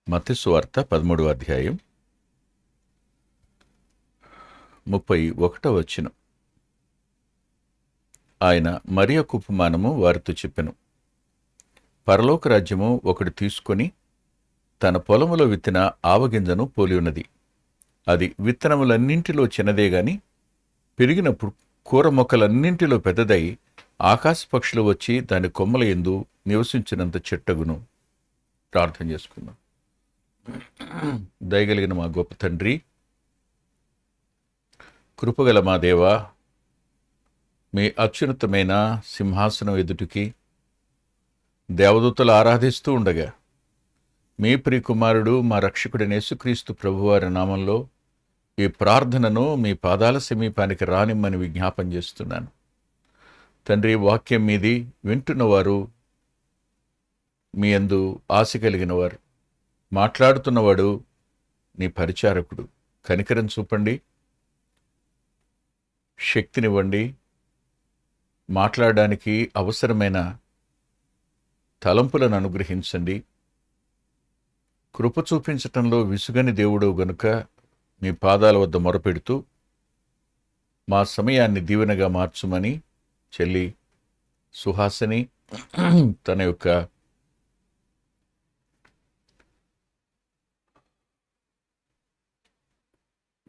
మత్తయి సువార్త 13వ అధ్యాయం 31వ వచనం. ఆయన మరి ఒక ఉపమానము వారితో చెప్పెను. పరలోక రాజ్యము ఒకడు తీసుకొని తన పొలములో విత్తిన ఆవగింజను పోలి ఉన్నది. అది విత్తనములన్నింటిలో చిన్నదే గాని పెరిగినప్పుడు కూర మొక్కలన్నింటిలో పెద్దదై ఆకాశ పక్షులు వచ్చి దాని కొమ్మల యందు నివసించినంత చెట్టగును. ప్రార్థన చేసుకుందాం. దయగలిగిన మా గొప్ప తండ్రి, కృపగల మా దేవా, మీ అత్యున్నతమైన సింహాసనం ఎదుటికి దేవదూతలు ఆరాధిస్తూ ఉండగా మీ ప్రియకుమారుడు మా రక్షకుడైన యేసుక్రీస్తు ప్రభువారి నామంలో ఈ ప్రార్థనను మీ పాదాల సమీపానికి రానిమ్మని విజ్ఞాపం చేస్తున్నాను. తండ్రి, వాక్యం మీది వింటున్నవారు మీ యందు ఆశ కలిగిన వారు, మాట్లాడుతున్నవాడు నీ పరిచారకుడు. కనికరం చూపండి, శక్తినివ్వండి, మాట్లాడడానికి అవసరమైన తలంపులను అనుగ్రహించండి. కృప చూపించటంలో విసుగని దేవుడు గనుక మీ పాదాల వద్ద మొరపెడుతూ మా సమయాన్ని దీవెనగా మార్చుమని చెల్లి సుహాసిని తన యొక్క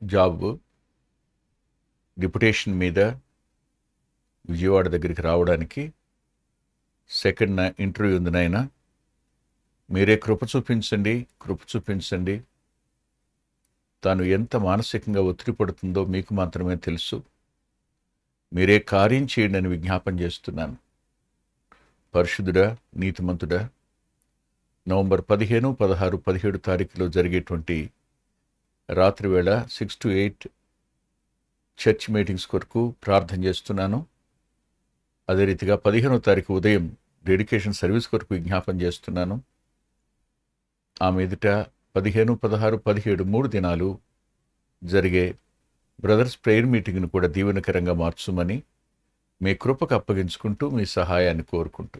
జాబ్ డిప్యుటేషన్ మీద విజయవాడ దగ్గరికి రావడానికి సెకండ్ ఇంటర్వ్యూ ఉంది నాయన. మీరే కృప చూపించండి. తాను ఎంత మానసికంగా ఒత్తిడి పడుతుందో మీకు మాత్రమే తెలుసు. మీరే కార్యం చేయండి అని విజ్ఞాపన చేస్తున్నాను. పరిశుద్ధుడా, నీతిమంతుడా, నవంబర్ 15, 16, 17 తారీఖులో జరిగేటువంటి రాత్రివేళ 6 to 8 చర్చ్ మీటింగ్స్ కొరకు ప్రార్థన చేస్తున్నాను. అదే రీతిగా 15వ తారీఖు ఉదయం డెడికేషన్ సర్వీస్ కొరకు విజ్ఞాపన చేస్తున్నాను. ఆ మీదట 15, 16, 17 3 దినాలు జరిగే బ్రదర్స్ ప్రేయర్ మీటింగ్ను కూడా దీవెనకరంగా మార్చుమని మీ కృపకు అప్పగించుకుంటూ మీ సహాయాన్ని కోరుకుంటూ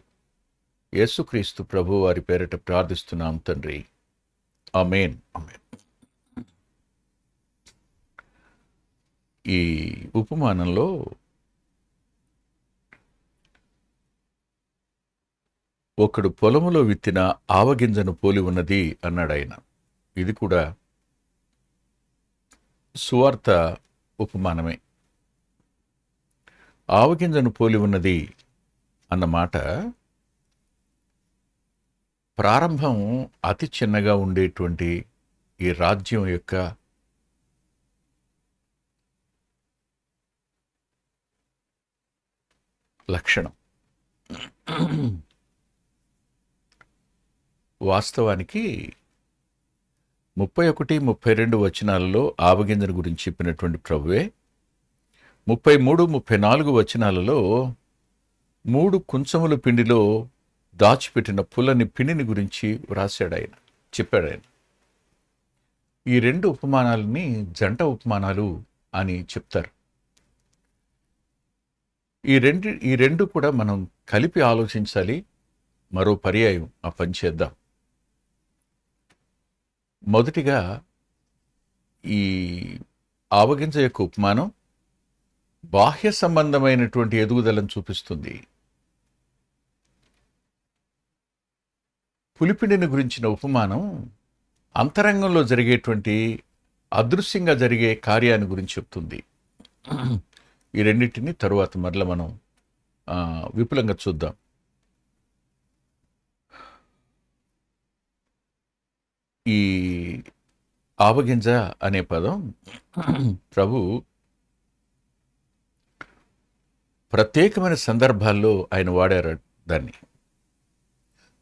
యేసుక్రీస్తు ప్రభు వారి పేరిట ప్రార్థిస్తున్నాం తండ్రి. ఆమేన్. ఈ ఉపమానంలో ఒకడు పొలములో విత్తిన ఆవగింజను పోలి ఉన్నది అన్నాడు ఆయన. ఇది కూడా సువార్త ఉపమానమే. ఆవగింజను పోలి ఉన్నది అన్నమాట ప్రారంభం అతి చిన్నగా ఉండేటువంటి ఈ రాజ్యం యొక్క లక్షణం. వాస్తవానికి 31, 32 వచనాలలో ఆవగింజను గురించి చెప్పినటువంటి ప్రభువే 33, 34 వచనాలలో 3 కుంచముల పిండిలో దాచిపెట్టిన పుల్లని పిండిని గురించి చెప్పాడు ఆయన. ఈ 2 ఉపమానాలని జంట ఉపమానాలు అని చెప్తారు. ఈ రెండు కూడా మనం కలిపి ఆలోచించాలి. మరో పర్యాయం ఆ పని చేద్దాం. మొదటిగా ఈ ఆవగింజ యొక్క ఉపమానం బాహ్య సంబంధమైనటువంటి ఎదుగుదలను చూపిస్తుంది. పులిపిండిని గురించిన ఉపమానం అంతరంగంలో జరిగేటువంటి అదృశ్యంగా జరిగే కార్యాన్ని గురించి చెప్తుంది. ఈ రెండింటిని తరువాత మరల మనం విపులంగా చూద్దాం. ఈ ఆవగింజ అనే పదం ప్రభు ప్రత్యేకమైన సందర్భాల్లో ఆయన వాడారు దాన్ని.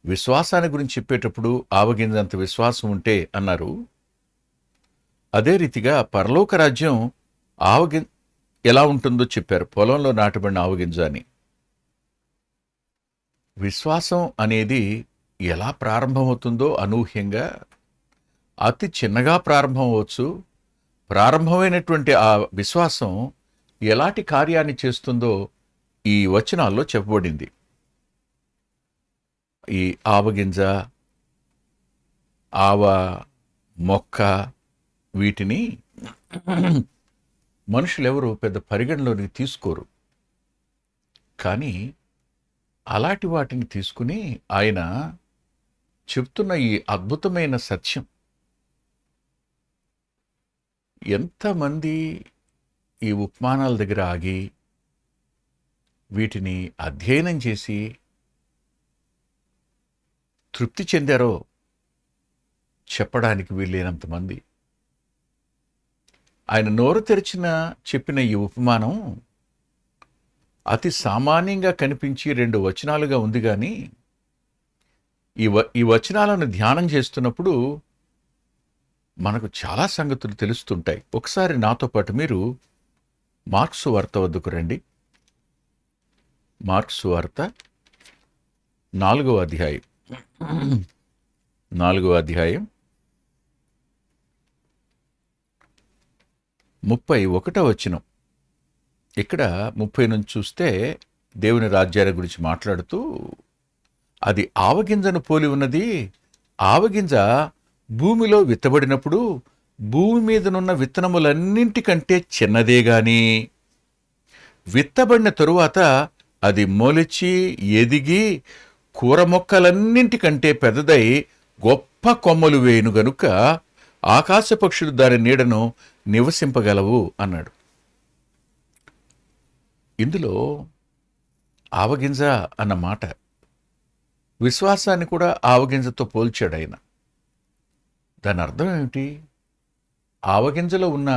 విశ్వాసాన్ని గురించి చెప్పేటప్పుడు ఆవగింజ అంత విశ్వాసం ఉంటే అన్నారు. అదే రీతిగా పరలోక రాజ్యం ఎలా ఉంటుందో చెప్పారు. పొలంలో నాటబడిన ఆవగింజ అని. విశ్వాసం అనేది ఎలా ప్రారంభమవుతుందో అనూహ్యంగా అతి చిన్నగా ప్రారంభం అవ్వచ్చు. ప్రారంభమైనటువంటి ఆ విశ్వాసం ఎలాంటి కార్యాన్ని చేస్తుందో ఈ వచనాల్లో చెప్పబడింది. ఈ ఆవగింజ ఆవ మొక్క వీటిని మనుషులెవరూ పెద్ద పరిగణలోనికి తీసుకోరు. కానీ అలాంటి వాటిని తీసుకుని ఆయన చెప్తున్న ఈ అద్భుతమైన సత్యం ఎంతమంది ఈ ఉపమానాల దగ్గర ఆగి వీటిని అధ్యయనం చేసి తృప్తి చెందారో చెప్పడానికి వీల్లేనంతమంది. ఆయన నోరు తెరిచిన చెప్పిన ఈ ఉపమానం అతి సామాన్యంగా కనిపించి 2 వచనాలుగా ఉంది, కానీ ఈ వచనాలను ధ్యానం చేస్తున్నప్పుడు మనకు చాలా సంగతులు తెలుస్తుంటాయి. ఒకసారి నాతో పాటు మీరు మార్క్సు వార్త వద్దకు రండి. మార్క్సు వార్త 4వ అధ్యాయం 31వ వచనం. ఇక్కడ 30 నుంచి చూస్తే దేవుని రాజ్యాల గురించి మాట్లాడుతూ, అది ఆవగింజను పోలి ఉన్నది. ఆవగింజ భూమిలో విత్తబడినప్పుడు భూమి మీదనున్న విత్తనములన్నింటికంటే చిన్నదే గాని విత్తబడిన తరువాత అది మొలిచి ఎదిగి కూర మొక్కలన్నింటికంటే పెద్దదై గొప్ప కొమ్మలు వేయును గనుక ఆకాశ పక్షులు దాని నీడను నివసింపగలవు అన్నాడు. ఇందులో ఆవగింజ అన్న మాట విశ్వాసాన్ని కూడా ఆవగింజతో పోల్చాడు ఆయన. దాని అర్థం ఏమిటి? ఆవగింజలో ఉన్న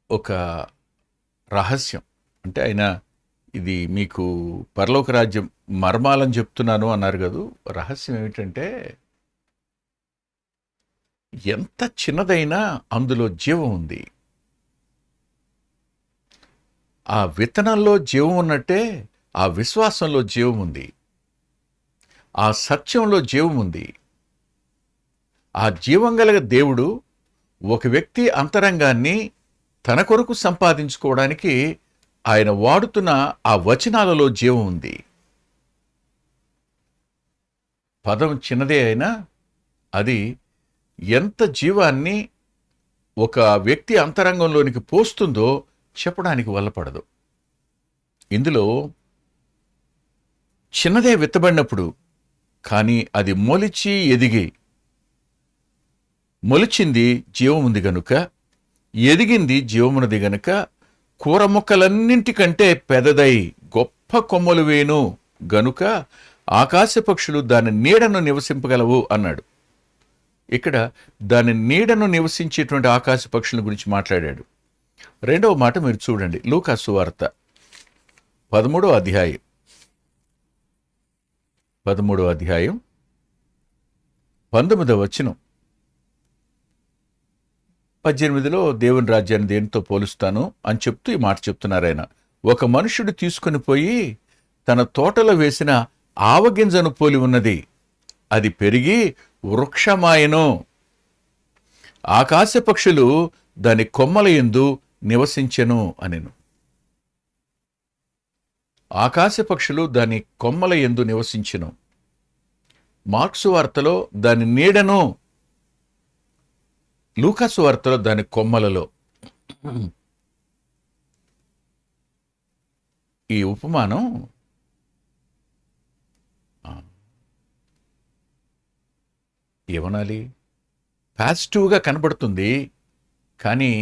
ఒక రహస్యం అంటే, ఆయన ఇది మీకు పరలోక రాజ్యం మర్మాలని చెప్తున్నాను అన్నారు కదూ. రహస్యం ఏమిటంటే, ఎంత చిన్నదైనా అందులో జీవం ఉంది. ఆ విత్తనంలో జీవం ఉన్నట్టే ఆ విశ్వాసంలో జీవం ఉంది, ఆ సత్యంలో జీవం ఉంది. ఆ జీవం గల దేవుడు ఒక వ్యక్తి అంతరంగాన్ని తన కొరకు సంపాదించుకోవడానికి ఆయన వాడుతున్న ఆ వచనాలలో జీవం ఉంది. పదం చిన్నదే అయినా అది ఎంత జీవాన్ని ఒక వ్యక్తి అంతరంగంలోనికి పోస్తుందో చెప్పడానికి వల్లపడదు. ఇందులో చిన్నదే విత్తబడినప్పుడు, కానీ అది మొలిచి ఎదిగి, మొలిచింది జీవం ఉంది గనుక, ఎదిగింది జీవమున్నది గనుక కూర మొక్కలన్నింటికంటే పెద్దదై గొప్ప కొమ్మలు వేను గనుక ఆకాశ పక్షులు దాని నీడను నివసింపగలవు అన్నాడు. ఇక్కడ దాని నీడను నివసించేటువంటి ఆకాశ పక్షుల గురించి మాట్లాడాడు. 2వ మాట మీరు చూడండి, లూకా సువార్త 13వ అధ్యాయం 19వ వచనం. 18లో దేవుని రాజ్యాన్ని దేనితో పోలుస్తాను అని చెప్తూ ఈ మాట చెప్తున్నారు ఆయన. ఒక మనుషుడు తీసుకుని పోయి తన తోటలో వేసిన ఆవగింజను పోలి ఉన్నది. అది పెరిగి వృక్షమాయను, ఆకాశ పక్షులు దాని కొమ్మల యందు నివసించెను అనెను. ఆకాశ పక్షులు దాని కొమ్మల యందు నివసించెను. మార్క్సు వార్తలో దాని నీడను, లూకాసు వార్తలో దాని కొమ్మలలో. ఈ ఉపమానం ఏమనాలి, పాజిటివ్గా కనబడుతుంది, కానీ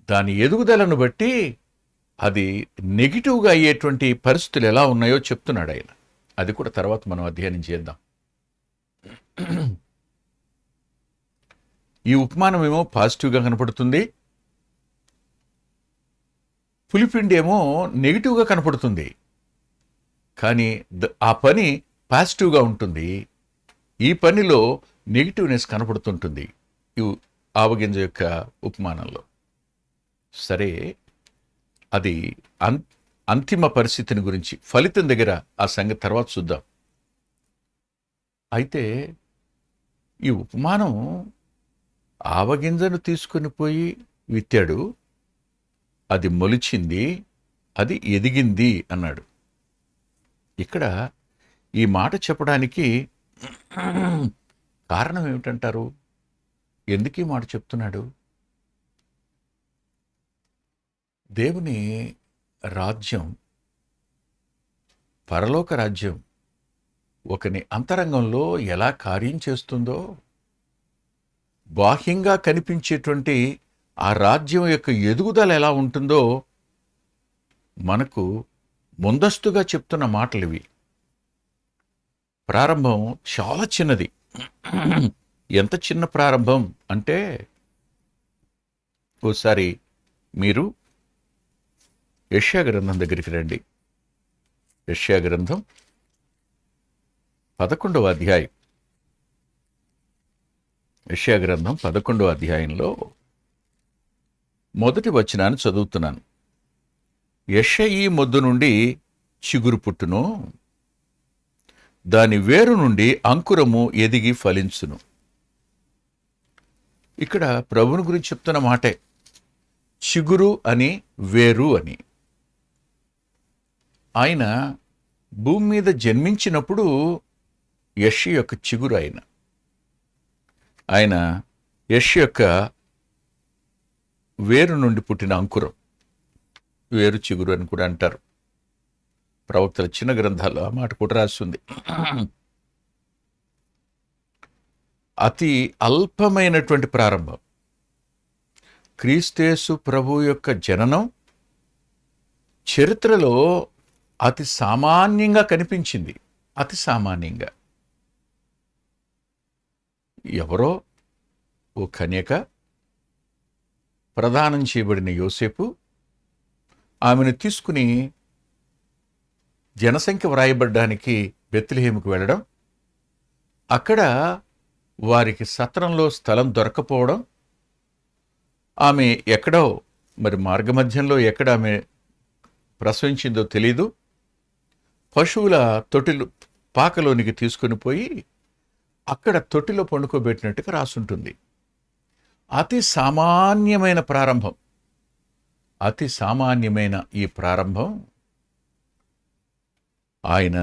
దాని ఎదుగుదలను బట్టి అది నెగిటివ్గా అయ్యేటువంటి పరిస్థితులు ఎలా ఉన్నాయో చెప్తున్నాడు ఆయన. అది కూడా తర్వాత మనం అధ్యయనం చేద్దాం. ఈ ఉపమానం ఏమో పాజిటివ్గా కనపడుతుంది, పులిపిండి ఏమో నెగిటివ్గా కనపడుతుంది, కానీ ఆ పని పాజిటివ్గా ఉంటుంది. ఈ పనిలో నెగిటివ్నెస్ కనపడుతుంటుంది ఈ ఆవగింజ యొక్క ఉపమానంలో. సరే, అది అంతిమ పరిస్థితిని గురించి, ఫలితం దగ్గర ఆ సంగతి తర్వాత చూద్దాం. అయితే ఈ ఉపమానం ఆవగింజను తీసుకుని పోయి విత్తాడు, అది మొలిచింది, అది ఎదిగింది అన్నాడు. ఇక్కడ ఈ మాట చెప్పడానికి కారణం ఏమిటంటారు? ఎందుకు ఈ మాట చెప్తున్నాడు? దేవుని రాజ్యం, పరలోక రాజ్యం ఒకని అంతరంగంలో ఎలా కార్యం చేస్తుందో, బాహ్యంగా కనిపించేటువంటి ఆ రాజ్యం యొక్క ఎదుగుదల ఎలా ఉంటుందో మనకు ముందస్తుగా చెప్తున్న మాటలు ఇవి. ప్రారంభం చాలా చిన్నది. ఎంత చిన్న ప్రారంభం అంటే, ఓసారి మీరు యెషయా గ్రంథం దగ్గరికి రండి. యెషయా గ్రంథం 11వ అధ్యాయం. యెషయా గ్రంథం 11వ అధ్యాయంలో మొదటి వచనాన్ని చదువుతున్నాను. యెషయి మొద్దు నుండి చిగురు పుట్టును, దాని వేరు నుండి అంకురము ఎదిగి ఫలించును. ఇక్కడ ప్రభుని గురించి చెప్తున్న మాటే. చిగురు అని, వేరు అని. ఆయన భూమి మీద జన్మించినప్పుడు యెషయి యొక్క చిగురు ఆయన యెషయి యొక్క వేరు నుండి పుట్టిన అంకురం. వేరు చిగురు అని కూడా అంటారు. ప్రవక్తల చిన్న గ్రంథాల్లో ఆ మాట కూడా రాస్తుంది. అతి అల్పమైనటువంటి ప్రారంభం. క్రీస్తేసు ప్రభు యొక్క జననం చరిత్రలో అతి సామాన్యంగా కనిపించింది. అతి సామాన్యంగా. ఎవరో ఓ కన్యక, ప్రదానం చేయబడిన యోసేపు ఆమెను తీసుకుని జనసంఖ్య వ్రాయబడ్డానికి బెత్లెహేముకు వెళ్ళడం, అక్కడ వారికి సత్రంలో స్థలం దొరకపోవడం, ఆమె ఎక్కడో మరి మార్గమధ్యంలో ఎక్కడ ఆమె ప్రసవించిందో తెలీదు, పశువుల తొట్టిలు పాకలోనికి తీసుకుని పోయి అక్కడ తొట్టిలో పండుకోబెట్టినట్టుగా రాసుంటుంది. అతి సామాన్యమైన ప్రారంభం. అతి సామాన్యమైన ఈ ప్రారంభం ఆయన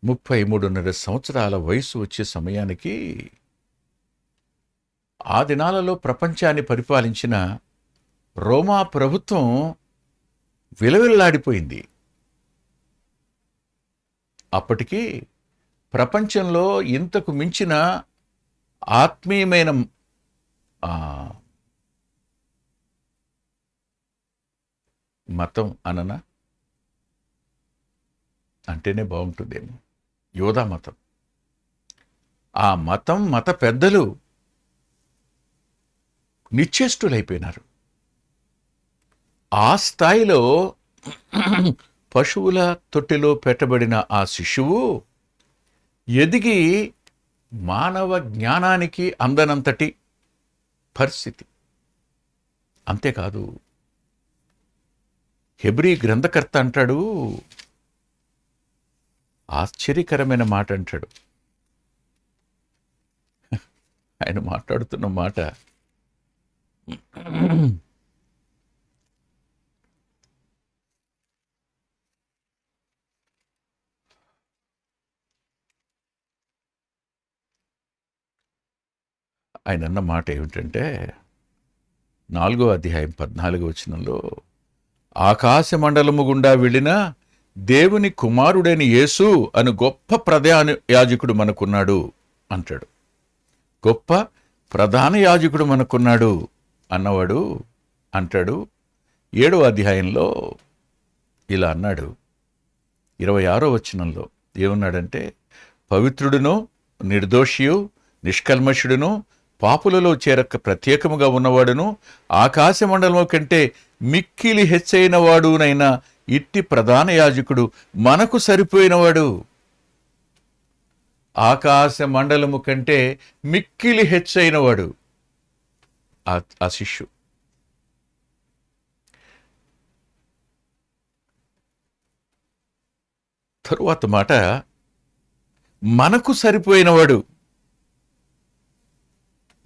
33.5 సంవత్సరాల వయసు వచ్చే సమయానికి ఆ దినాలలో ప్రపంచాన్ని పరిపాలించిన రోమా ప్రభుత్వం విలవిల్లాడిపోయింది. అప్పటికి ప్రపంచంలో ఇంతకు మించిన ఆత్మీయమైన మతం అననా అంటేనే బాగుంటుందేమో, యోధా మతం. ఆ మతం, మత పెద్దలు నిశ్చేష్టులైపోయినారు. ఆ స్థాయిలో పశువుల తొట్టిలో పెట్టబడిన ఆ శిశువు ఎదిగి మానవ జ్ఞానానికి అందనంతటి పరిస్థితి. అంతేకాదు, హెబ్రీ గ్రంథకర్త అంటాడు, ఆశ్చర్యకరమైన మాట అంటాడు. ఆయన మాట్లాడుతున్న మాట ఆయన అన్న మాట ఏమిటంటే, 4వ అధ్యాయం 14వ వచనంలో, ఆకాశ మండలము గుండా వెళ్ళిన దేవుని కుమారుడైన యేసు అను గొప్ప ప్రధాన యాజకుడు మనకున్నాడు అంటాడు. గొప్ప ప్రధాన యాజకుడు మనకున్నాడు అన్నవాడు అంటాడు 7వ అధ్యాయంలో ఇలా అన్నాడు. 26వ వచనంలో ఏమన్నాడంటే, పవిత్రుడును, నిర్దోషియు, నిష్కల్మషుడును, పాపులలో చేరక ప్రత్యేకముగా ఉన్నవాడును, ఆకాశ మండలము కంటే మిక్కిలి హెచ్చైన వాడునైనా ఇట్టి ప్రధాన యాజకుడు మనకు సరిపోయినవాడు. ఆకాశ మండలము కంటే మిక్కిలి హెచ్చైనవాడు ఆ శిష్యు. తరువాత మాట, మనకు సరిపోయినవాడు.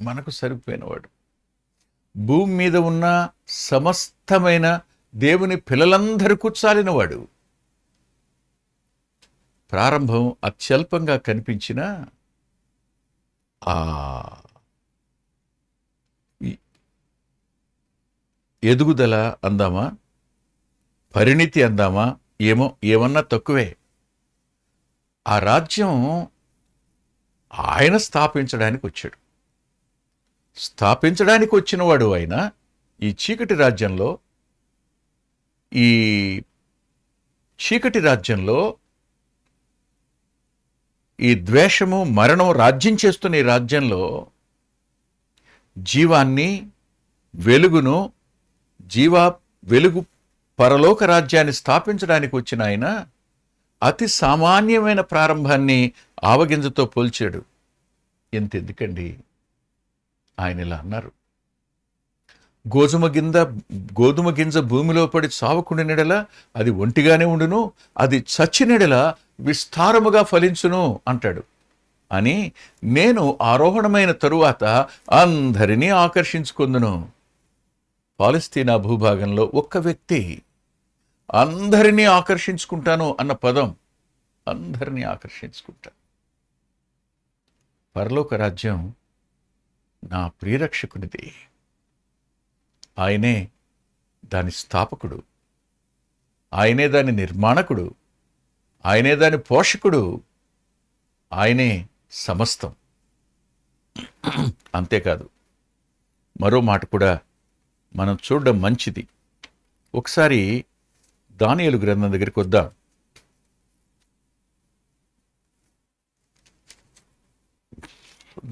మనకు సరిపోయినవాడు. భూమి మీద ఉన్న సమస్తమైన దేవుని పిల్లలందరూ కూర్చాలినవాడు. ప్రారంభం అత్యల్పంగా కనిపించిన ఆ ఎదుగుదల అందామా, పరిణితి అందామా, ఏమన్నా తక్కువే. ఆ రాజ్యం ఆయన స్థాపించడానికి వచ్చాడు. స్థాపించడానికి వచ్చినవాడు ఆయన ఈ చీకటి రాజ్యంలో ఈ ద్వేషము, మరణం రాజ్యం చేస్తున్న ఈ రాజ్యంలో జీవాన్ని, వెలుగును, వెలుగు పరలోక రాజ్యాన్ని స్థాపించడానికి వచ్చిన ఆయన అతి సామాన్యమైన ప్రారంభాన్ని ఆవగింజతో పోల్చాడు. ఎంతెందుకండి, ఆయన ఇలా అన్నారు, గోధుమ గింజ భూమిలో పడి చావకుండినెడల అది ఒంటిగానే ఉండును, అది చచ్చినెడల విస్తారముగా ఫలించును అంటాడు. అని నేను ఆరోహణమైన తరువాత అందరినీ ఆకర్షించుకుందును. పాలస్తీనా భూభాగంలో ఒక్క వ్యక్తి అందరినీ ఆకర్షించుకుంటాను అన్న పదం, అందరినీ ఆకర్షించుకుంటాను. పరలోక రాజ్యం నా ప్రియరక్షకునిది. ఆయనే దాని స్థాపకుడు, ఆయనే దాని నిర్మాణకుడు, ఆయనే దాని పోషకుడు, ఆయనే సమస్తం. అంతేకాదు, మరో మాట కూడా మనం చూడడం మంచిది. ఒకసారి దానియేలు గ్రంథం దగ్గరికి వద్దాం.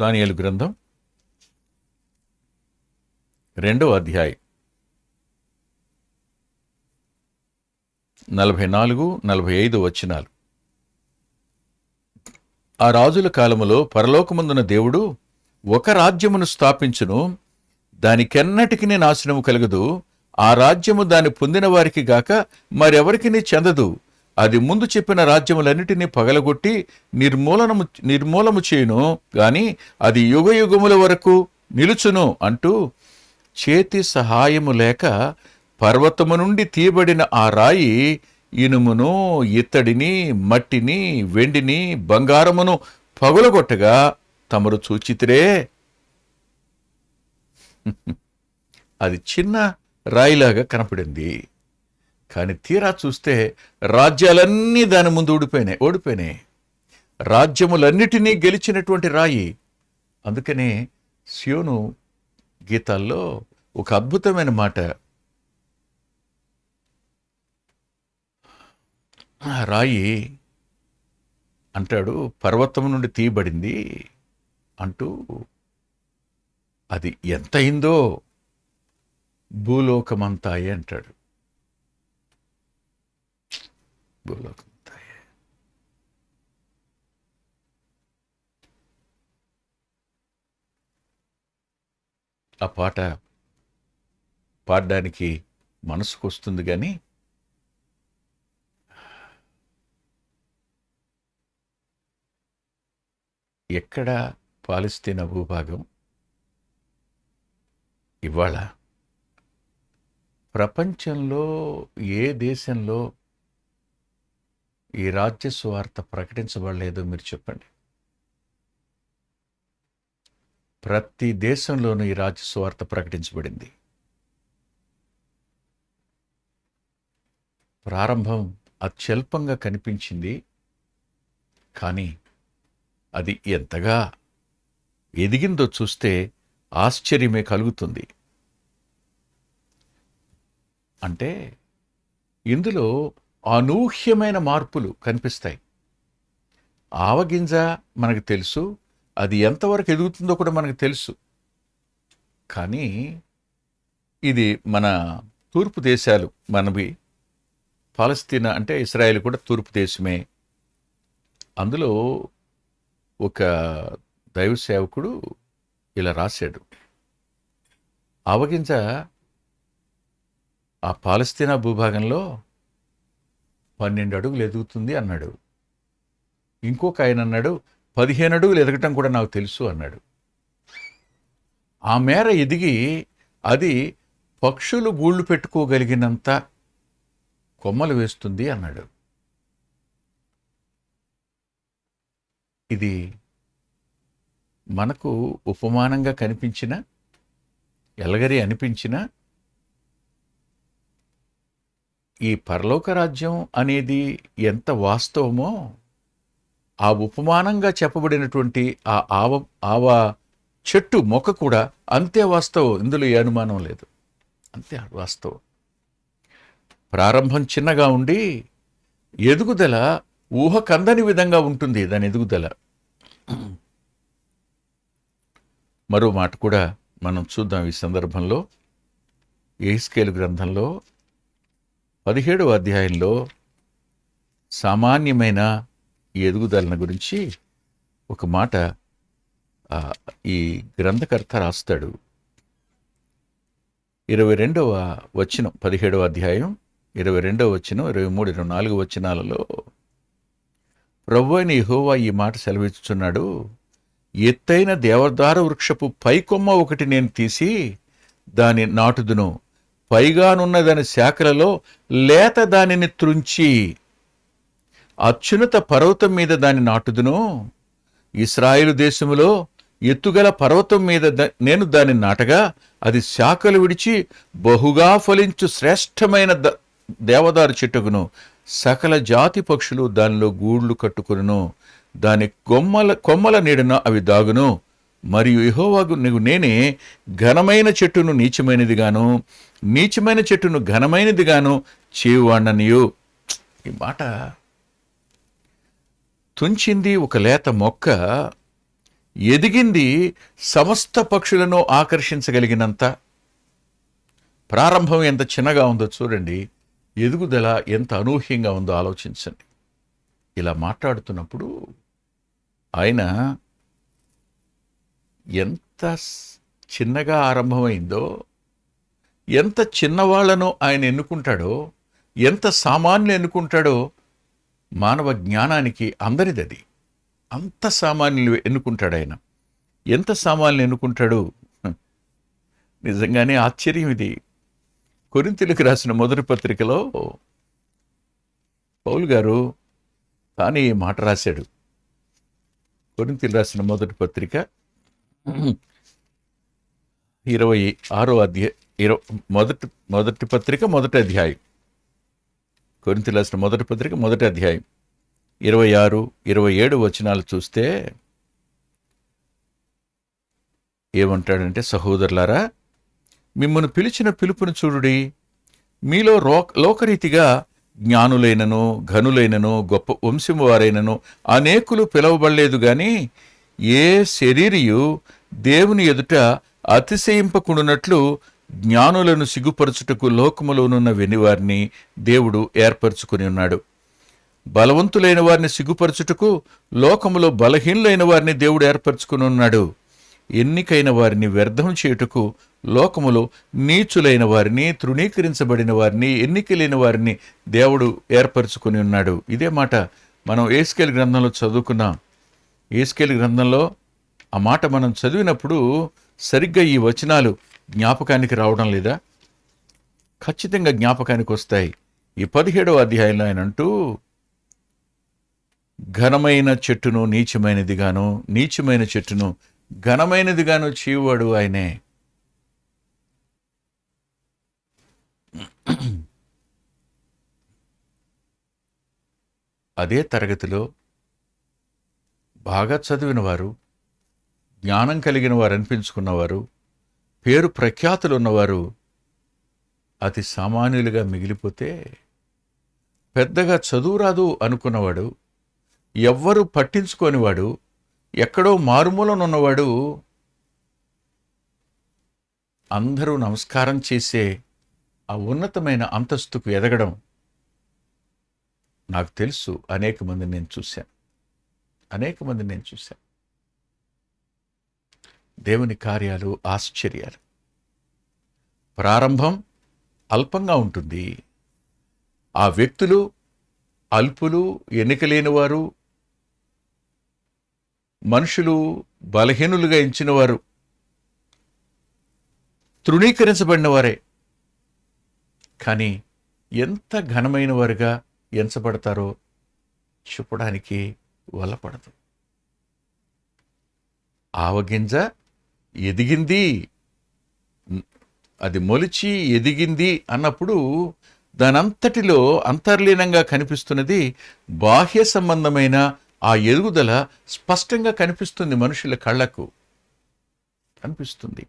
దానియేలు గ్రంథం 2వ అధ్యాయం 44-45 వచనాలు. ఆ రాజుల కాలములో పరలోకమందున దేవుడు ఒక రాజ్యమును స్థాపించును, దానికెన్నటికి నాశనము కలగదు. ఆ రాజ్యము దాన్ని పొందిన వారికి గాక మరెవరికి చెందదు. అది ముందు చెప్పిన రాజ్యములన్నిటినీ పగలగొట్టి నిర్మూలము చేయును గాని అది యుగయుగముల వరకు నిలుచును అంటూ, చేతి సహాయము లేక పర్వతము నుండి తీయబడిన ఆ రాయి ఇనుమును, ఇత్తడిని, మట్టిని, వెండిని, బంగారమును పగులగొట్టగా తమరు చూచితిరే. అది చిన్న రాయిలాగా కనపడింది, కానీ తీరా చూస్తే రాజ్యాలన్నీ దాని ముందు ఓడిపోయినాయి. రాజ్యములన్నిటినీ గెలిచినటువంటి రాయి. అందుకనే సియోను గీతాల్లో ఒక అద్భుతమైన మాట, ఆ రాయి అంటాడు పర్వతం నుండి తీయబడింది అంటూ, అది ఎంత అయిందో భూలోకమంతాయే అంటాడు. భూలోకమంతాయే. ఆ పాట పాడడానికి మనసుకు వస్తుంది, కానీ ఎక్కడ పాలస్తీనా భూభాగం ఇవాళ ప్రపంచంలో ఏ దేశంలో ఈ రాజ్య సువార్త ప్రకటించబడలేదో మీరు చెప్పండి. ప్రతి దేశంలోనూ ఈ రాజ్య సువార్త ప్రకటించబడింది. ప్రారంభం అత్యల్పంగా కనిపించింది, కానీ అది ఎంతగా ఎదిగిందో చూస్తే ఆశ్చర్యమే కలుగుతుంది. అంటే ఇందులో అనూహ్యమైన మార్పులు కనిపిస్తాయి. ఆవగింజ మనకు తెలుసు, అది ఎంతవరకు ఎదుగుతుందో కూడా మనకు తెలుసు. కానీ ఇది మన తూర్పు దేశాలు, మనవి పాలస్తీనా అంటే ఇస్రాయేల్ కూడా తూర్పు దేశమే. అందులో ఒక దైవ సేవకుడు ఇలా రాశాడు, ఆవగింజ ఆ పాలస్తీనా భూభాగంలో 12 అడుగులు ఎదుగుతుంది అన్నాడు. ఇంకొక ఆయన అన్నాడు 15 అడుగులు ఎదగటం కూడా నాకు తెలుసు అన్నాడు. ఆ మేర ఎదిగి అది పక్షులు గూళ్ళు పెట్టుకోగలిగినంత కొమ్మలు వేస్తుంది అన్నాడు. ఇది మనకు ఉపమానంగా కనిపించిన, ఎలగరి అనిపించిన ఈ పరలోక రాజ్యం అనేది ఎంత వాస్తవమో, ఆ ఉపమానంగా చెప్పబడినటువంటి ఆ ఆవ చెట్టు మొక్క కూడా అంతే వాస్తవం. ఇందులో ఏ అనుమానం లేదు. అంతే వాస్తవం. ప్రారంభం చిన్నగా ఉండి ఎదుగుదల ఊహకందని విధంగా ఉంటుంది దాని ఎదుగుదల. మరో మాట కూడా మనం చూద్దాం ఈ సందర్భంలో. యెహెజ్కేలు గ్రంథంలో 17వ అధ్యాయంలో సామాన్యమైన ఎదుగుదలను గురించి ఒక మాట ఈ గ్రంథకర్త రాస్తాడు. 22వ వచనం, 17వ అధ్యాయం 22వ వచనం, 23, 24 వచనాలలో ప్రభువైన యెహోవా ఈ మాట సెలవిస్తున్నాడు. ఎత్తైన దేవదారు వృక్షపు పైకొమ్మ ఒకటి నేను తీసి దాని నాటుదును, పైగానున్న దాని శాఖలలో లేత దానిని త్రుంచి అత్యున్నత పర్వతం మీద దాన్ని నాటుదును. ఇశ్రాయేలు దేశములో ఎత్తుగల పర్వతం మీద నేను దాన్ని నాటగా అది శాఖలు విడిచి బహుగా ఫలించు శ్రేష్టమైన దేవదారు చెట్టుకును. సకల జాతి పక్షులు దానిలో గూళ్ళు కట్టుకును. దాని కొమ్మల నీడన అవి దాగును. మరియు యెహోవాకు నేనే ఘనమైన చెట్టును నీచమైనదిగాను, నీచమైన చెట్టును ఘనమైనదిగాను చేయువాణ్ణనియు. ఈ మాట తుంచింది ఒక లేత మొక్క, ఎదిగింది సమస్త పక్షులను ఆకర్షించగలిగినంత. ప్రారంభం ఎంత చిన్నగా ఉందో చూడండి, ఎదుగుదల ఎంత అనూహ్యంగా ఉందో ఆలోచించండి. ఇలా మాట్లాడుతున్నప్పుడు ఆయన ఎంత చిన్నగా ఆరంభమైందో, ఎంత చిన్నవాళ్లను ఆయన ఎన్నుకుంటాడో, ఎంత సామాన్యులు ఎన్నుకుంటాడో, మానవ జ్ఞానానికి అందరిదది. అంత సామాన్యులు ఎన్నుకుంటాడు ఆయన. ఎంత సామాన్యులు ఎన్నుకుంటాడు, నిజంగానే ఆశ్చర్యం ఇది. కొరింథీయులకు రాసిన మొదటి పత్రికలో పౌలు గారు తానే ఈ మాట రాశాడు. కొరింథీయులకు రాసిన మొదటి పత్రిక 26వ అధ్యాయం, మొదటి పత్రిక మొదటి అధ్యాయం. కొరింథీయులకు రాసిన మొదటి పత్రిక మొదటి అధ్యాయం 26, 27 వచనాలు చూస్తే ఏమంటాడంటే, సహోదరులారా, మిమ్మల్ని పిలిచిన పిలుపును చూడుడి. మీలో లోకరీతిగా జ్ఞానులైనను, ఘనులైనను, గొప్ప వంశము వారైనను అనేకులు పిలవబడలేదు గాని ఏ శరీరియు దేవుని ఎదుట అతిశయింపకుండునట్లు జ్ఞానులను సిగ్గుపరచుటకు లోకములోనున్న వెనివారిని దేవుడు ఏర్పరచుకుని ఉన్నాడు. బలవంతులైన వారిని సిగ్గుపరచుటకు లోకములో బలహీనులైన వారిని దేవుడు ఏర్పరచుకుని ఉన్నాడు. ఎన్నికైన వారిని వ్యర్థం చేయుటకు లోకములో నీచులైన వారిని, తృణీకరించబడిన వారిని, ఎన్నికలేని వారిని దేవుడు ఏర్పరచుకుని ఉన్నాడు. ఇదే మాట మనం యెహెజ్కేలు గ్రంథంలో చదువుకున్నాం. యెహెజ్కేలు గ్రంథంలో ఆ మాట మనం చదివినప్పుడు సరిగ్గా ఈ వచనాలు జ్ఞాపకానికి రావడం లేదా? ఖచ్చితంగా జ్ఞాపకానికి వస్తాయి. ఈ 17వ అధ్యాయంలో ఆయన అంటూ, ఘనమైన చెట్టును నీచమైనదిగాను, నీచమైన చెట్టును ఘనమైనదిగాను చేయువాడు ఆయనే. అదే తరగతిలో బాగా చదివిన వారు, జ్ఞానం కలిగిన వారు అనిపించుకున్నవారు, పేరు ప్రఖ్యాతులు ఉన్నవారు అతి సామాన్యులుగా మిగిలిపోతే, పెద్దగా చదువురాదు అనుకున్నవాడు, ఎవ్వరూ పట్టించుకోనివాడు, ఎక్కడో మారుమూలనున్నవాడు అందరూ నమస్కారం చేసే ఆ ఉన్నతమైన అంతస్తుకు ఎదగడం నాకు తెలుసు. అనేక మందిని నేను చూశాను. దేవుని కార్యాలు ఆశ్చర్యాలు. ప్రారంభం అల్పంగా ఉంటుంది. ఆ వ్యక్తులు అల్పులు, ఎన్నికలేనివారు, మనుషులు బలహీనులుగా ఎంచినవారు, తృణీకరించబడిన వారే. కానీ ఎంత ఘనమైన వారుగా ఎంచబడతారో చెప్పడానికి వల్లపడదు. ఆవగింజ ఎదిగింది, అది మొలిచి ఎదిగింది అన్నప్పుడు దానంతటిలో అంతర్లీనంగా కనిపిస్తున్నది బాహ్య సంబంధమైన ఆ ఎదుగుదల స్పష్టంగా కనిపిస్తుంది. మనుషుల కళ్ళకు కనిపిస్తుంది.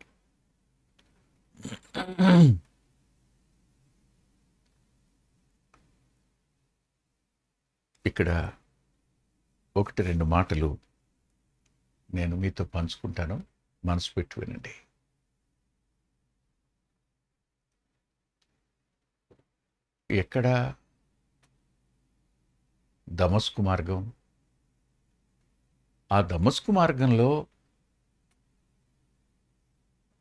ఇక్కడ 1-2 మాటలు నేను మీతో పంచుకుంటాను, మనసు పెట్టి వినండి. ఎక్కడ దమస్కు మార్గం? ఆ దమస్కు మార్గంలో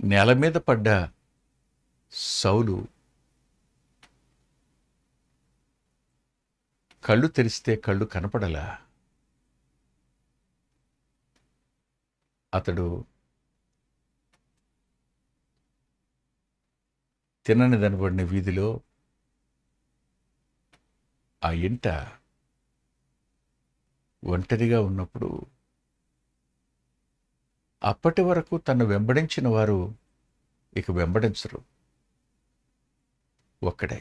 నేల మీద పడ్డ సౌలు కళ్ళు తెరిస్తే కళ్ళు కనపడలా. అతడు తిన్నని దనబడిన వీధిలో ఆ ఇంట ఒంటరిగా ఉన్నప్పుడు అప్పటి వరకు తను వెంబడించిన వారు ఇక వెంబడించరు. ఒక్కడే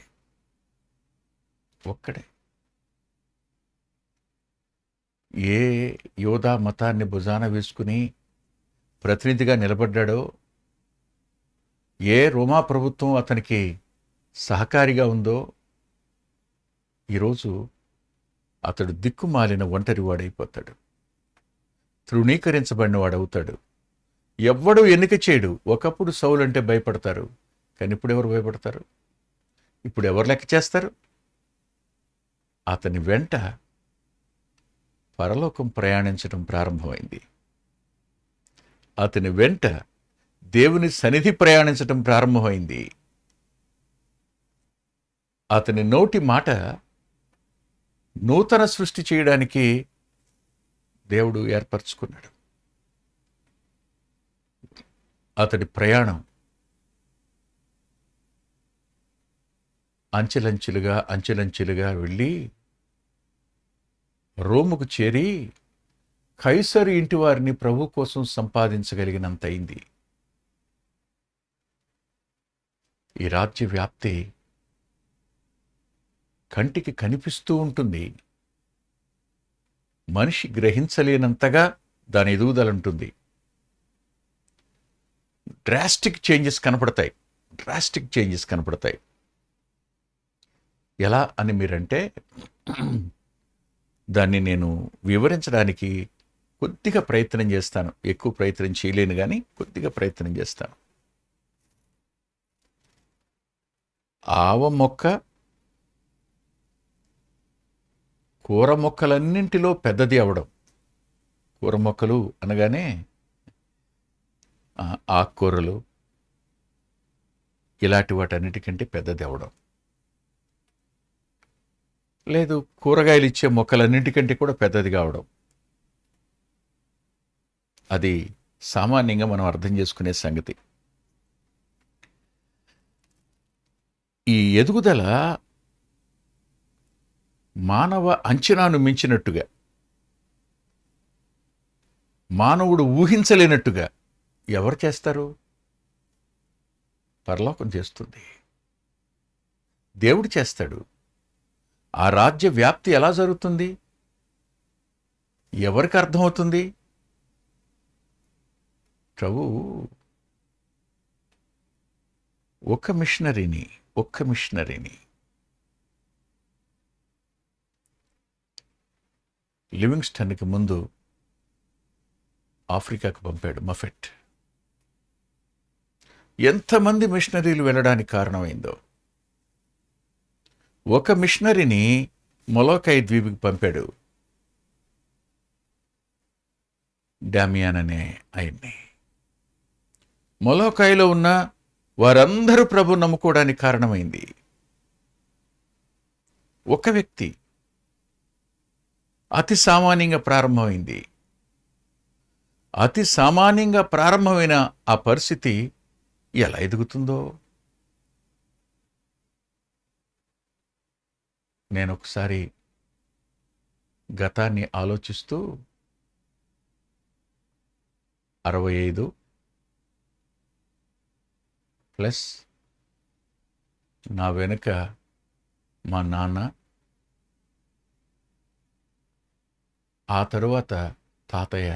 ఏ యోధా మతాన్ని భుజాన వేసుకుని ప్రతినిధిగా నిలబడ్డాడో, ఏ రోమా ప్రభుత్వం అతనికి సహకారిగా ఉందో, ఈరోజు అతడు దిక్కుమాలిన ఒంటరివాడైపోతాడు, తృణీకరించబడిన వాడవుతాడు. ఎవ్వడూ ఎన్నిక చేయడు. ఒకప్పుడు సౌలు అంటే భయపడతారు, కానీ ఇప్పుడు ఎవరు భయపడతారు? ఇప్పుడు ఎవరు లెక్క చేస్తారు? అతని వెంట పరలోకం ప్రయాణించడం ప్రారంభమైంది. అతని వెంట దేవుని సన్నిధి ప్రయాణించడం ప్రారంభమైంది. అతని నోటి మాట నూతన సృష్టి చేయడానికి దేవుడు ఏర్పరచుకున్నాడు. అతడి ప్రయాణం అంచెలంచెలుగా వెళ్ళి రోముకు చేరి కైసరు ఇంటి వారిని ప్రభు కోసం సంపాదించగలిగినంత అయింది. ఈ రాజ్య వ్యాప్తి కంటికి కనిపిస్తూ ఉంటుంది. మనిషి గ్రహించలేనంతగా దాని ఎదుగుదలంటుంది. డ్రాస్టిక్ చేంజెస్ కనపడతాయి. ఎలా అని మీరంటే, దాన్ని నేను వివరించడానికి కొద్దిగా ప్రయత్నం చేస్తాను. ఎక్కువ ప్రయత్నం చేయలేను, కానీ కొద్దిగా ప్రయత్నం చేస్తాను. ఆవ మొక్క కూర మొక్కలన్నింటిలో పెద్దది అవడం. కూర మొక్కలు అనగానే ఆకుకూరలు ఇలాంటి వాటన్నిటికంటే పెద్దది అవడం. లేదు, కూరగాయలు ఇచ్చే మొక్కలన్నింటికంటే కూడా పెద్దది కావడం. అది సామాన్యంగా మనం అర్థం చేసుకునే సంగతి. ఈ ఎదుగుదల మానవ అంచనాను మించినట్టుగా, మానవుడు ఊహించలేనట్టుగా ఎవరు చేస్తారు? పరలోకం చేస్తుంది, దేవుడు చేస్తాడు. ఆ రాజ్య వ్యాప్తి ఎలా జరుగుతుంది? ఎవరికి అర్థమవుతుంది? ప్రభు ఒక్క మిషనరీని లివింగ్స్టన్కి ముందు ఆఫ్రికాకు పంపాడు, మఫెట్. ఎంతమంది మిషనరీలు వెళ్ళడానికి కారణమైందో. ఒక మిషనరీని మొలోకై ద్వీపుకి పంపాడు, డామియాన్ అనే ఆయన్ని. మొలోకాయిలో ఉన్న వారందరూ ప్రభు నమ్ముకోవడానికి కారణమైంది ఒక వ్యక్తి. అతి సామాన్యంగా ప్రారంభమైన ఆ పరిస్థితి ఎలా ఎదుగుతుందో నేను ఒకసారి గతాన్ని ఆలోచిస్తూ 65 ప్లస్ నా వెనుక మా నాన్న, ఆ తరువాత తాతయ్య,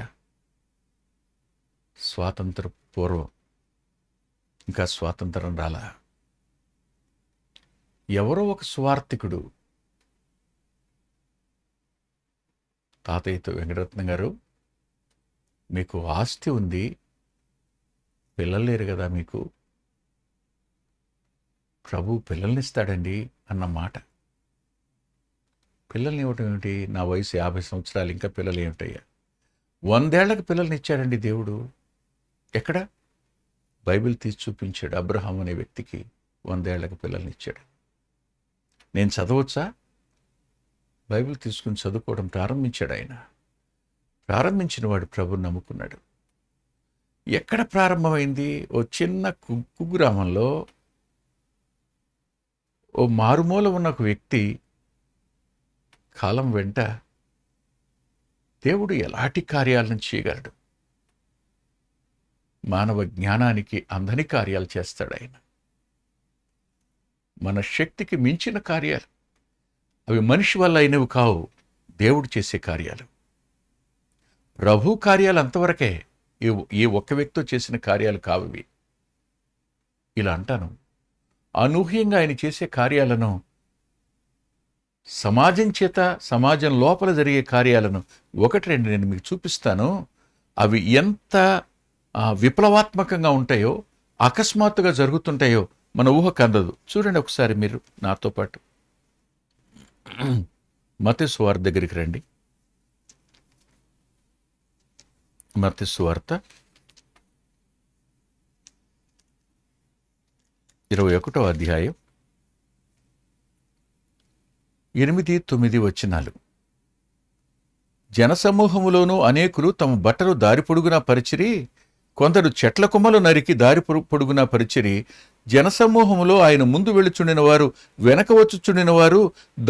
స్వాతంత్ర పూర్వం, ఇంకా స్వాతంత్రం రాలా. ఎవరో ఒక స్వార్థికుడు తాతయ్యతో, వెంకటరత్నం గారు మీకు ఆస్తి ఉంది, పిల్లలు లేరు కదా మీకు, ప్రభు పిల్లల్ని ఇస్తాడండి అన్న మాట. పిల్లల్ని ఇవ్వటం ఏమిటి? నా వయసు 50 సంవత్సరాలు, ఇంకా పిల్లలు ఏమిటయ్యా? 100 ఏళ్లకు పిల్లల్ని ఇచ్చాడండి దేవుడు. ఎక్కడ? బైబిల్ తీసి చూపించాడు. అబ్రహాం అనే వ్యక్తికి 100 ఏళ్లకు పిల్లల్ని ఇచ్చాడు. నేను చదవచ్చా? బైబిల్ తీసుకుని చదువుకోవడం ప్రారంభించాడు ఆయన. ప్రారంభించిన వాడు ప్రభుని నమ్ముకున్నాడు. ఎక్కడ ప్రారంభమైంది? ఓ చిన్న కుగ్రామంలో, ఓ మారుమూల ఉన్న ఒక వ్యక్తి కాలం వెంట దేవుడు ఎలాంటి కార్యాలను చేయగలడు. మానవ జ్ఞానానికి అందని కార్యాలు చేస్తాడు ఆయన. మన శక్తికి మించిన కార్యాలు. అవి మనిషి వల్ల అయినవి కావు, దేవుడు చేసే కార్యాలు. ప్రభు కార్యాలు అంతవరకే. ఈ ఒక్క వ్యక్తితో చేసిన కార్యాలు కావివి. ఇలా అంటాను, అనూహ్యంగా ఆయన చేసే కార్యాలను, సమాజం చేత, సమాజం లోపల జరిగే కార్యాలను 1-2 నేను మీకు చూపిస్తాను. అవి ఎంత విప్లవాత్మకంగా ఉంటాయో, అకస్మాత్తుగా జరుగుతుంటాయో మన ఊహకు అందదు. చూడండి ఒకసారి మీరు నాతో పాటు. మత్తయి సువార్త దగ్గరికి రండి. మత్తయి సువార్త 21వ అధ్యాయం 8-9 వచనాలు. జనసమూహములోనూ అనేకులు తమ బట్టలు దారి పొడుగునా పరిచిరి, కొందరు చెట్ల కొమ్మలు నరికి దారి పొడుగునా పరిచిరి. జనసమూహములో ఆయన ముందు వెళ్ళుచుండిన వారు, వెనక వచ్చుచుండిన వారు,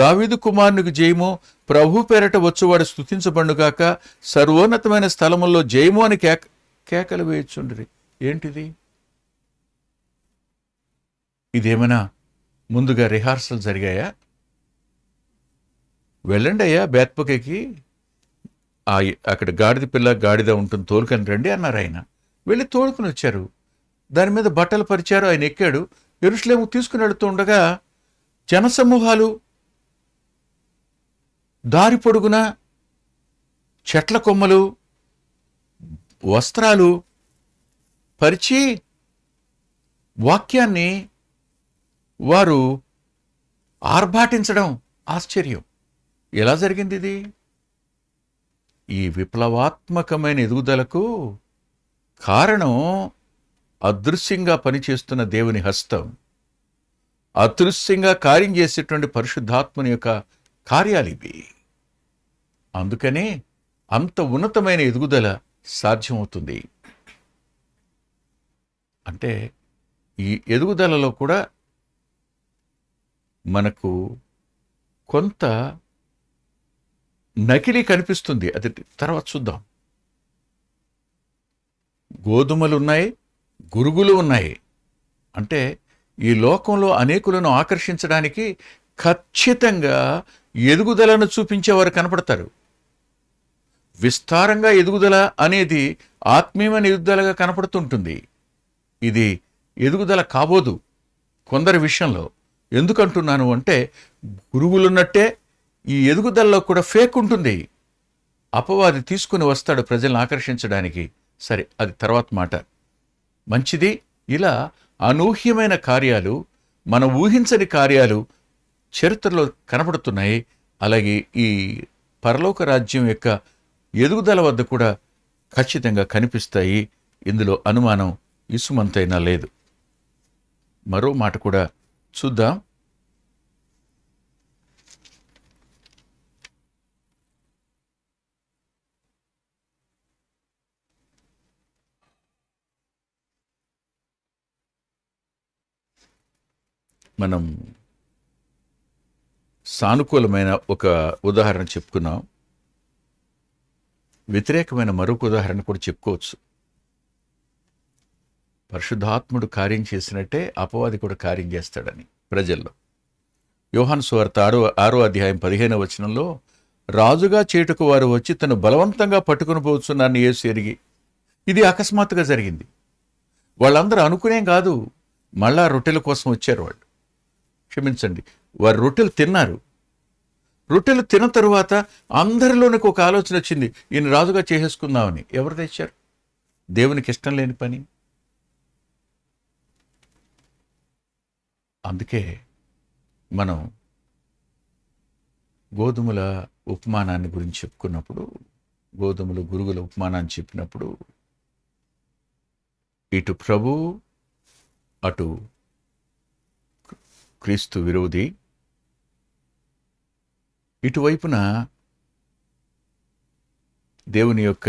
దావీదు కుమారునికి జయము, ప్రభు పేరట వచ్చువాడు స్తుతించబడుగాక, సర్వోన్నతమైన స్థలముల్లో జయము అని కేకలు వేయుచుండ్రి. ఏంటిది? ఇదేమైనా ముందుగా రిహార్సల్ జరిగాయా? వెళ్ళండి అయ్యా బేత్పకేకి, అక్కడ గాడిద పిల్ల గాడిద ఉంటుంది, తోలుకొని రండి అన్నారు ఆయన. వెళ్ళి తోలుకుని వచ్చారు. దాని మీద బట్టలు పరిచారు. ఆయన ఎక్కాడు. యెరూషలేము తీసుకుని వెళుతూ ఉండగా జనసమూహాలు దారి పొడుగున చెట్ల కొమ్మలు, వస్త్రాలు పరిచి వాక్యాన్ని వారు ఆర్భాటించడం ఆశ్చర్యం. ఎలా జరిగింది ఇది? ఈ విప్లవాత్మకమైన ఎదుగుదలకు కారణం అదృశ్యంగా పనిచేస్తున్న దేవుని హస్తం, అదృశ్యంగా కార్యం చేసేటువంటి పరిశుద్ధాత్మని యొక్క కార్యాలు ఇవి. అందుకనే అంత ఉన్నతమైన ఎదుగుదల సాధ్యమవుతుంది. అంటే ఈ ఎదుగుదలలో కూడా మనకు కొంత నకిలీ కనిపిస్తుంది. అది తర్వాత చూద్దాం. గోధుమలు ఉన్నాయి, గురుగులు ఉన్నాయి. అంటే ఈ లోకంలో అనేకులను ఆకర్షించడానికి ఖచ్చితంగా ఎదుగుదలను చూపించేవారు కనపడతారు. విస్తారంగా ఎదుగుదల అనేది ఆత్మీయమైన ఎదుగుదలగా కనపడుతుంటుంది. ఇది ఎదుగుదల కాబోదు కొందరి విషయంలో. ఎందుకంటున్నాను అంటే, గురుగులున్నట్టే ఈ ఎదుగుదలలో కూడా ఫేక్ ఉంటుంది. అపవాది తీసుకుని వస్తాడు ప్రజలను ఆకర్షించడానికి. సరే, అది తర్వాత మాట. మంచిది. ఇలా అనూహ్యమైన కార్యాలు, మనం ఊహించని కార్యాలు చరిత్రలో కనపడుతున్నాయి. అలాగే ఈ పరలోక రాజ్యం యొక్క ఎదుగుదల వద్ద కూడా ఖచ్చితంగా కనిపిస్తాయి. ఇందులో అనుమానం ఇసుమంతైనా లేదు. మరో మాట కూడా చూద్దాం. మనం సానుకూలమైన ఒక ఉదాహరణ చెప్పుకున్నాం. వ్యతిరేకమైన మరొక ఉదాహరణ కూడా చెప్పుకోవచ్చు. పరిశుద్ధాత్ముడు కార్యం చేసినట్టే అపవాది కూడా కార్యం చేస్తాడని ప్రజల్లో. యోహాను సువార్త 6వ అధ్యాయం 15వ వచనంలో, రాజుగా చేటుకు వారు వచ్చి తను బలవంతంగా పట్టుకుని పోతున్నారని యేసు ఎరిగి. ఇది అకస్మాత్తుగా జరిగింది. వాళ్ళందరూ అనుకునేం కాదు, మళ్ళా రొట్టెల కోసం వచ్చారు వాళ్ళు. క్షమించండి, వారు రొట్టెలు తిన్నారు. రొట్టెలు తిన్న తరువాత అందరిలోనికి ఒక ఆలోచన వచ్చింది, ఈయన రాజుగా చేసేసుకుందామని. ఎవరు తెచ్చారు? దేవునికి ఇష్టం లేని పని. అందుకే మనం గోధుమల ఉపమానాన్ని గురించి చెప్పుకున్నప్పుడు, గోధుమలు గురుగుల ఉపమానాన్ని చెప్పినప్పుడు, ఇటు ప్రభు అటు క్రీస్తు విరోధి, ఇటువైపున దేవుని యొక్క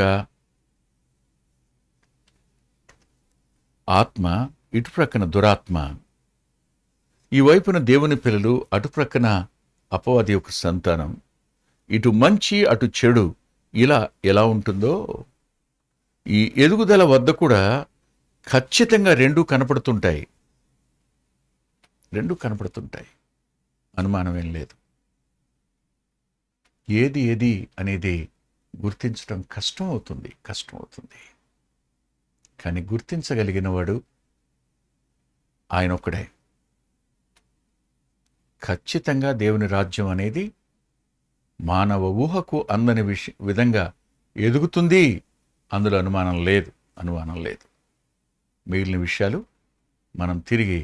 ఆత్మ, ఇటు ప్రక్కన దురాత్మ. ఈ వైపున దేవుని పిల్లలు, అటు ప్రక్కన అపవాది యొక్క సంతానం. ఇటు మంచి అటు చెడు. ఇలా ఎలా ఉంటుందో ఈ ఎదుగుదల వద్ద కూడా ఖచ్చితంగా రెండూ కనపడుతుంటాయి. అనుమానమేం లేదు. ఏది అనేది గుర్తించడం కష్టం అవుతుంది. కానీ గుర్తించగలిగిన వాడు ఆయన ఒక్కడే. ఖచ్చితంగా దేవుని రాజ్యం అనేది మానవ ఊహకు అందని విధంగా ఎదుగుతుంది. అందులో అనుమానం లేదు. మిగిలిన విషయాలు మనం తిరిగి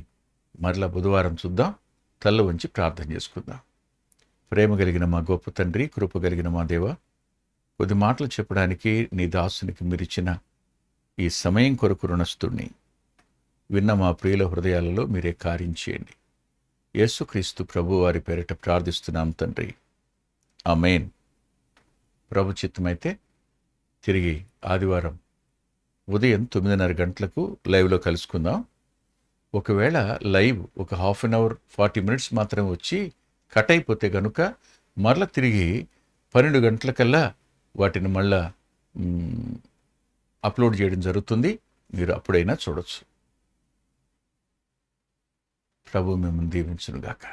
మరలా బుధవారం చూద్దాం. తల్ల వంచి ప్రార్థన చేసుకుందాం. ప్రేమ కలిగిన మా గొప్ప తండ్రి, కృప కలిగిన మా దేవ, కొద్ది మాటలు చెప్పడానికి నీ దాసునికి మీరిచ్చిన ఈ సమయం కొరకు రుణస్తుడిని. విన్న మా ప్రియుల హృదయాలలో మీరే కార్యం చేయండి. యేసుక్రీస్తు ప్రభు వారి పేరిట ప్రార్థిస్తున్నాం తండ్రి, ఆమేన్. ప్రభు చిత్తమైతే తిరిగి ఆదివారం ఉదయం 9:30 గంటలకు లైవ్లో కలుసుకుందాం. ఒకవేళ లైవ్ ఒక 1/2 అవర్ 40 మినిట్స్ మాత్రమే వచ్చి కట్ అయిపోతే కనుక మరలా తిరిగి 12 గంటలకల్లా వాటిని మళ్ళా అప్లోడ్ చేయడం జరుగుతుంది. మీరు అప్పుడైనా చూడొచ్చు. ప్రభు మిమ్మల్ని దీవించునుగాక.